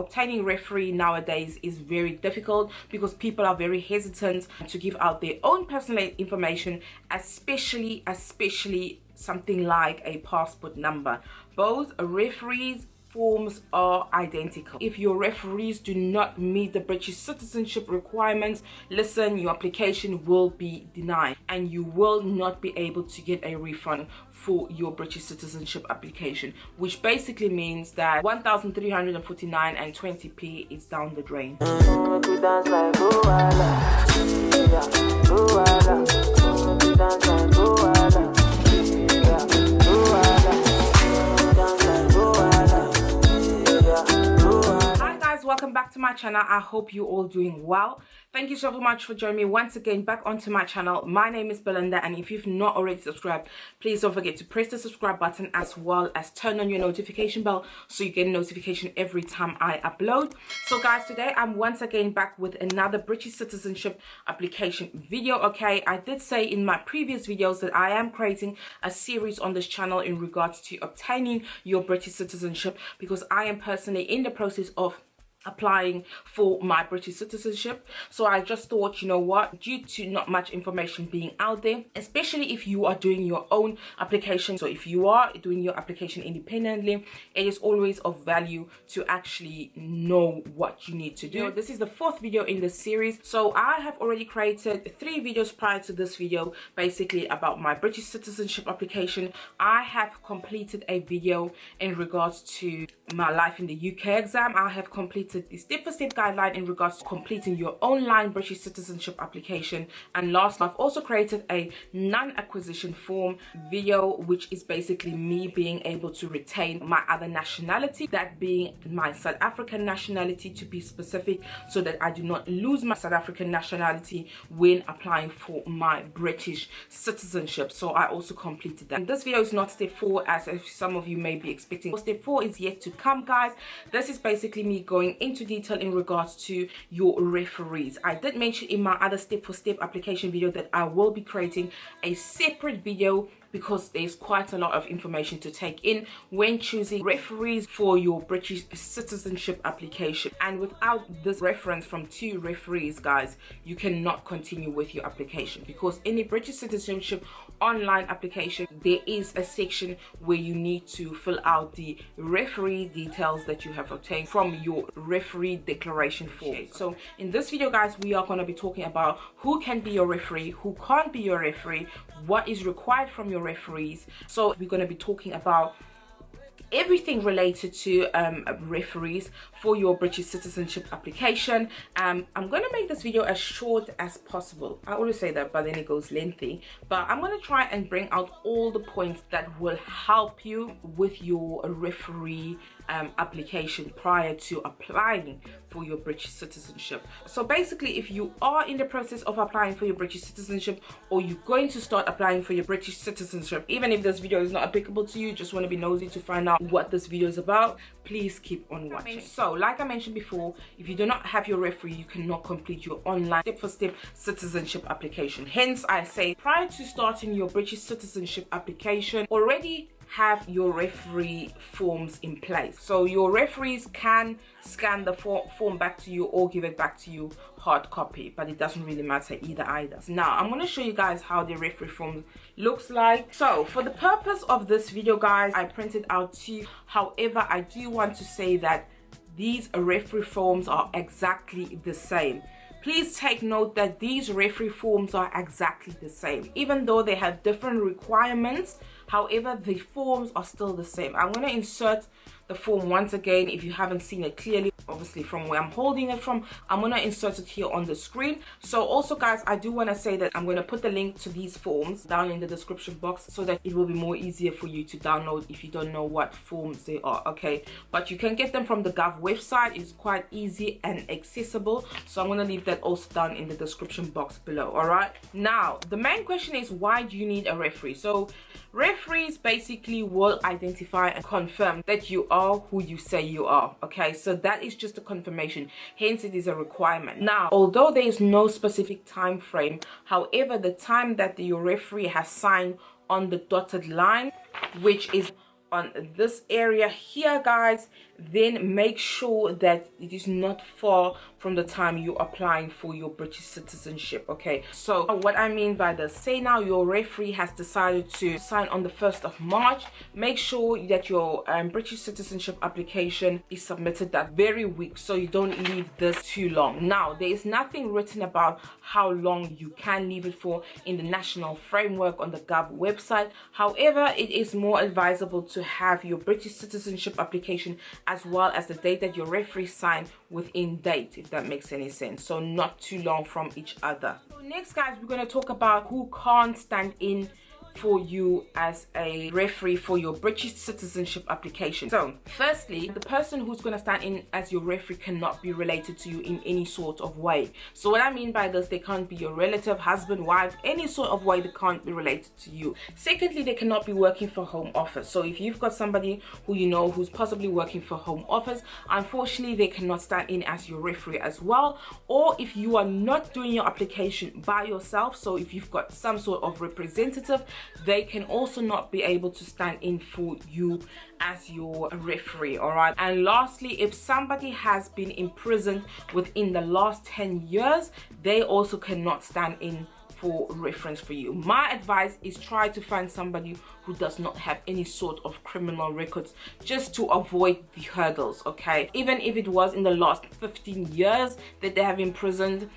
obtaining referee nowadays is very difficult because people are very hesitant to give out their own personal information, especially something like a passport number. Both referees forms are identical. If your referees do not meet the British citizenship requirements, listen, your application will be denied and you will not be able to get a refund for your British citizenship application, which basically means that 1,349 and 20p is down the drain. Welcome back to my channel. I hope you all doing well. Thank you so much for joining me once again back onto my channel. My name is Belinda, and if you've not already subscribed, please don't forget to press the subscribe button as well as turn on your notification bell so you get a notification every time I upload. So guys, today I'm once again back with another British citizenship application video. Okay, I did say in my previous videos that I am creating a series on this channel in regards to obtaining your British citizenship because I am personally in the process of applying for my British citizenship. So I just thought, you know what, due to not much information being out there, especially if you are doing your own application, so if you are doing your application independently, it is always of value to actually know what you need to do. This is the fourth video in the series, so I have already created 3 videos prior to this video basically about my British citizenship application. I have completed a video in regards to my life in the UK exam. I have completed the step-for-step guideline in regards to completing your online British citizenship application, and last I've also created a non-acquisition form video, which is basically me being able to retain my other nationality, that being my South African nationality to be specific, so that I do not lose my South African nationality when applying for my British citizenship. So I also completed that. And this video is not step 4 as if some of you may be expecting. Step 4 is yet to come, guys. This is basically me going into detail in regards to your referees. I did mention in my other step-for-step application video that I will be creating a separate video because there's quite a lot of information to take in when choosing referees for your British citizenship application. And without this reference from 2 referees, guys, you cannot continue with your application, because in a British citizenship online application there is a section where you need to fill out the referee details that you have obtained from your referee declaration form. So in this video, guys, we are going to be talking about who can be your referee, who can't be your referee, what is required from your referees. So we're going to be talking about everything related to referees for your British citizenship application. I'm going to make this video as short as possible. I always say that, but then it goes lengthy. But I'm going to try and bring out all the points that will help you with your referee application prior to applying for your British citizenship. So basically, if you are in the process of applying for your British citizenship, or you're going to start applying for your British citizenship, even if this video is not applicable to you, just want to be nosy to find out what this video is about, please keep on watching. So like I mentioned before, if you do not have your referee, you cannot complete your online step-for-step citizenship application. Hence I say, prior to starting your British citizenship application, already have your referee forms in place. So your referees can scan the form back to you or give it back to you hard copy, but it doesn't really matter either. Now I'm going to show you guys how the referee form looks like. So for the purpose of this video, guys, I printed out 2. However, I do want to say that these referee forms are exactly the same. Please take note that these referee forms are exactly the same, even though they have different requirements. However, the forms are still the same. I'm going to insert the form once again if you haven't seen it clearly, obviously from where I'm holding it from. I'm going to insert it here on the screen. So also, guys, I do want to say that I'm going to put the link to these forms down in the description box so that it will be more easier for you to download if you don't know what forms they are, okay? But you can get them from the Gov website. It's quite easy and accessible, so I'm going to leave that also down in the description box below. All right, now the main question is, why do you need a referee? So referees basically will identify and confirm that you are who you say you are, okay? So that is just a confirmation, hence it is a requirement. Now, although there is no specific time frame, however, the time that your referee has signed on the dotted line, which is on this area here, guys, then make sure that it is not far from the time you're applying for your British citizenship. Okay, so what I mean by this, say now your referee has decided to sign on the 1st of March, make sure that your British citizenship application is submitted that very week, so you don't leave this too long. Now, there is nothing written about how long you can leave it for in the national framework on the Gov website. However, it is more advisable to have your British citizenship application as well as the date that your referee signed within date, if that makes any sense, so not too long from each other. So next, guys, we're going to talk about who can't stand in for you as a referee for your British citizenship application. So firstly, the person who's going to stand in as your referee cannot be related to you in any sort of way. So what I mean by this, they can't be your relative, husband, wife, any sort of way they can't be related to you. Secondly, they cannot be working for Home Office. So if you've got somebody who you know who's possibly working for Home Office, unfortunately they cannot stand in as your referee as well. Or if you are not doing your application by yourself, so if you've got some sort of representative, they can also not be able to stand in for you as your referee. All right, and lastly, if somebody has been imprisoned within the last 10 years, they also cannot stand in for reference for you. My advice is try to find somebody who does not have any sort of criminal records, just to avoid the hurdles. Okay, even if it was in the last 15 years that they have imprisoned,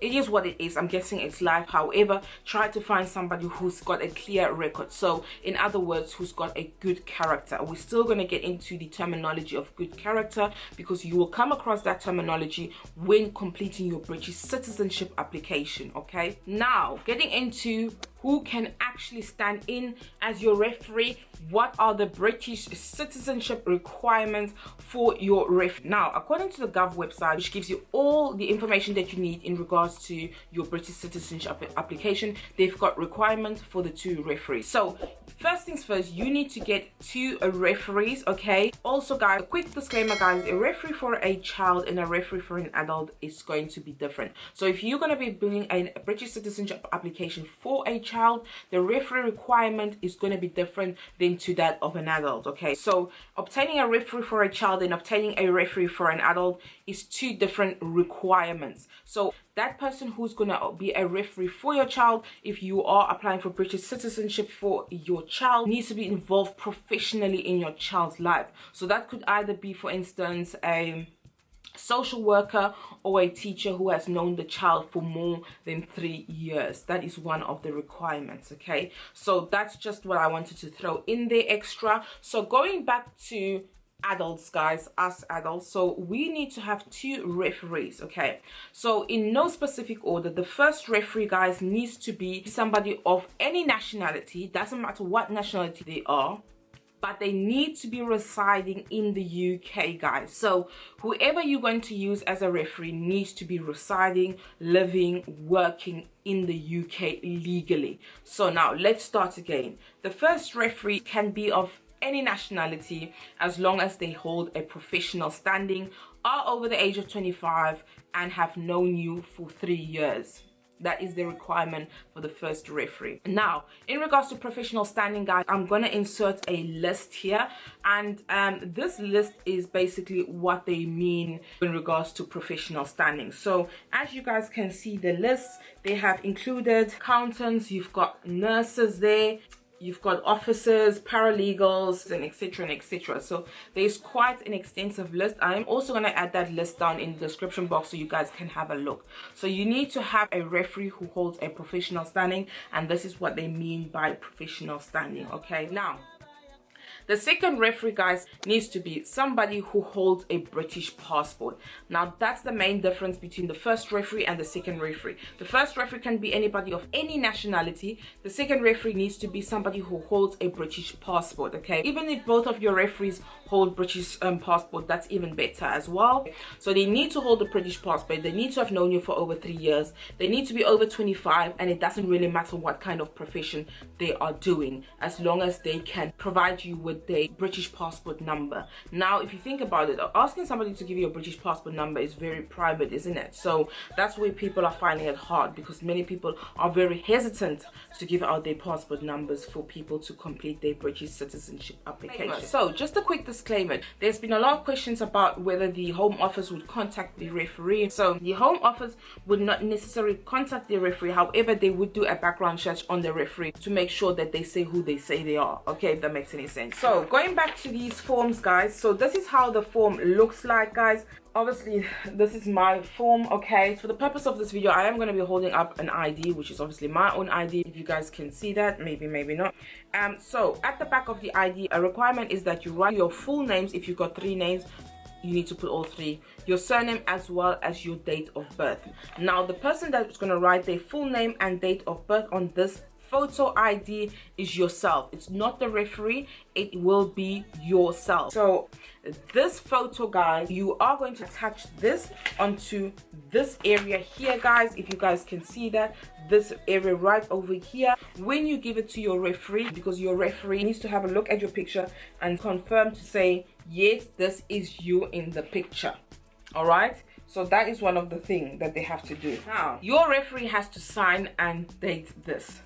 it is what it is. I'm guessing it's life. However, try to find somebody who's got a clear record. So in other words, who's got a good character. We're still going to get into the terminology of good character, because you will come across that terminology when completing your British citizenship application. Okay, now getting into who can actually stand in as your referee. What are the British citizenship requirements for your referee? Now, according to the Gov website, which gives you all the information that you need in regards to your British citizenship application, they've got requirements for the 2 referees. So first things first, you need to get 2 referees. Okay, also guys, a quick disclaimer, guys, a referee for a child and a referee for an adult is going to be different. So if you're going to be doing a British citizenship application for a child, the referee requirement is going to be different than to that of an adult. Okay, so obtaining a referee for a child and obtaining a referee for an adult is 2 different requirements. So that person who's going to be a referee for your child, if you are applying for British citizenship for your child, needs to be involved professionally in your child's life. So that could either be, for instance, a social worker or a teacher who has known the child for more than 3 years. That is one of the requirements. Okay, so that's just what I wanted to throw in there extra. So going back to adults, guys, us adults, so we need to have 2 referees. Okay, so in no specific order, the first referee, guys, needs to be somebody of any nationality. Doesn't matter what nationality they are, but they need to be residing in the UK, guys. So whoever you're going to use as a referee needs to be residing, living, working in the UK legally. So now let's start again. The first referee can be of any nationality as long as they hold a professional standing, are over the age of 25, and have known you for 3 years. That is the requirement for the first referee. Now, in regards to professional standing, guys, I'm going to insert a list here. And this list is basically what they mean in regards to professional standing. So as you guys can see the list, they have included accountants, you've got nurses there, you've got officers, paralegals, and etc. So there's quite an extensive list. I'm also going to add that list down in the description box so you guys can have a look. So you need to have a referee who holds a professional standing, and this is what they mean by professional standing. Okay, now the second referee, guys, needs to be somebody who holds a British passport. Now, that's the main difference between the first referee and the second referee. The first referee can be anybody of any nationality. The second referee needs to be somebody who holds a British passport, okay? Even if both of your referees hold British passport, that's even better as well. So they need to hold a British passport. They need to have known you for over 3 years. They need to be over 25, and it doesn't really matter what kind of profession they are doing, as long as they can provide you with their British passport number. Now, if you think about it, asking somebody to give you a British passport number is very private, isn't it? So that's where people are finding it hard, because many people are very hesitant to give out their passport numbers for people to complete their British citizenship application. So just a quick disclaimer, there's been a lot of questions about whether the Home Office would contact the referee. So the Home Office would not necessarily contact the referee, however they would do a background search on the referee to make sure that they say who they say they are. Okay, if that makes any sense. So going back to these forms, guys, so this is how the form looks like, guys. Obviously this is my form. Okay, for the purpose of this video, I am going to be holding up an ID, which is obviously my own ID. If you guys can see that, maybe not. So at the back of the ID, a requirement is that you write your full names. If you've got 3 names, you need to put all 3, your surname as well as your date of birth. Now the person that's going to write their full name and date of birth on this photo ID is yourself. It's not the referee, it will be yourself. So this photo, guys, you are going to attach this onto this area here, guys. If you guys can see that, this area right over here, when you give it to your referee, because your referee needs to have a look at your picture and confirm to say, yes, this is you in the picture. All right, so that is one of the things that they have to do. Now your referee has to sign and date this.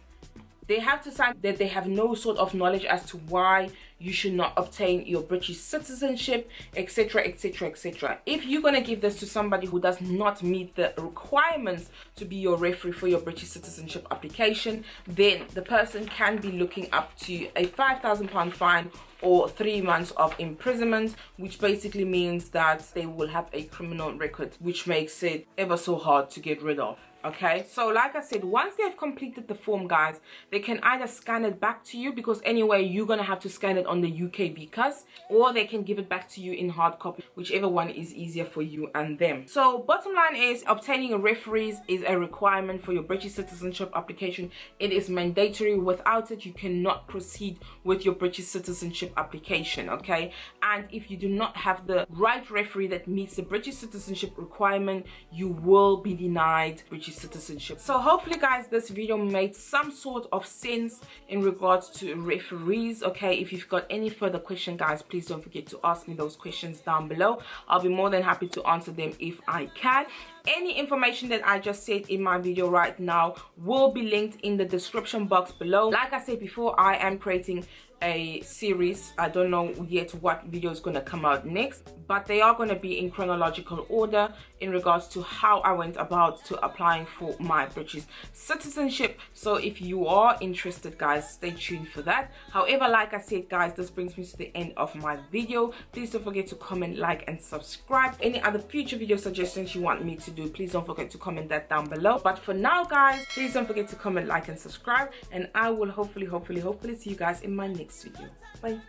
They have to sign that they have no sort of knowledge as to why you should not obtain your British citizenship, etc, etc, etc. If you're going to give this to somebody who does not meet the requirements to be your referee for your British citizenship application, then the person can be looking up to a £5,000 fine or 3 months of imprisonment, which basically means that they will have a criminal record, which makes it ever so hard to get rid of. Okay, so like I said, once they've completed the form, guys, they can either scan it back to you, because anyway you're gonna have to scan it on the UK VCAS, or they can give it back to you in hard copy, whichever one is easier for you and them. So bottom line is, obtaining a referees is a requirement for your British citizenship application. It is mandatory. Without it, you cannot proceed with your British citizenship application. Okay, and if you do not have the right referee that meets the British citizenship requirement, you will be denied British citizenship. So hopefully, guys, this video made some sort of sense in regards to referees. Okay, if you've got any further questions, guys, please don't forget to ask me those questions down below. I'll be more than happy to answer them if I can. Any information that I just said in my video right now will be linked in the description box below. Like I said before, I am creating a series. I don't know yet what video is going to come out next, but they are going to be in chronological order in regards to how I went about to applying for my British citizenship. So if you are interested, guys, stay tuned for that. However, like I said, guys, this brings me to the end of my video. Please don't forget to comment, like, and subscribe. Any other future video suggestions you want me to do, please don't forget to comment that down below. But for now, guys, please don't forget to comment, like, and subscribe, and I will hopefully see you guys in my next video. Bye.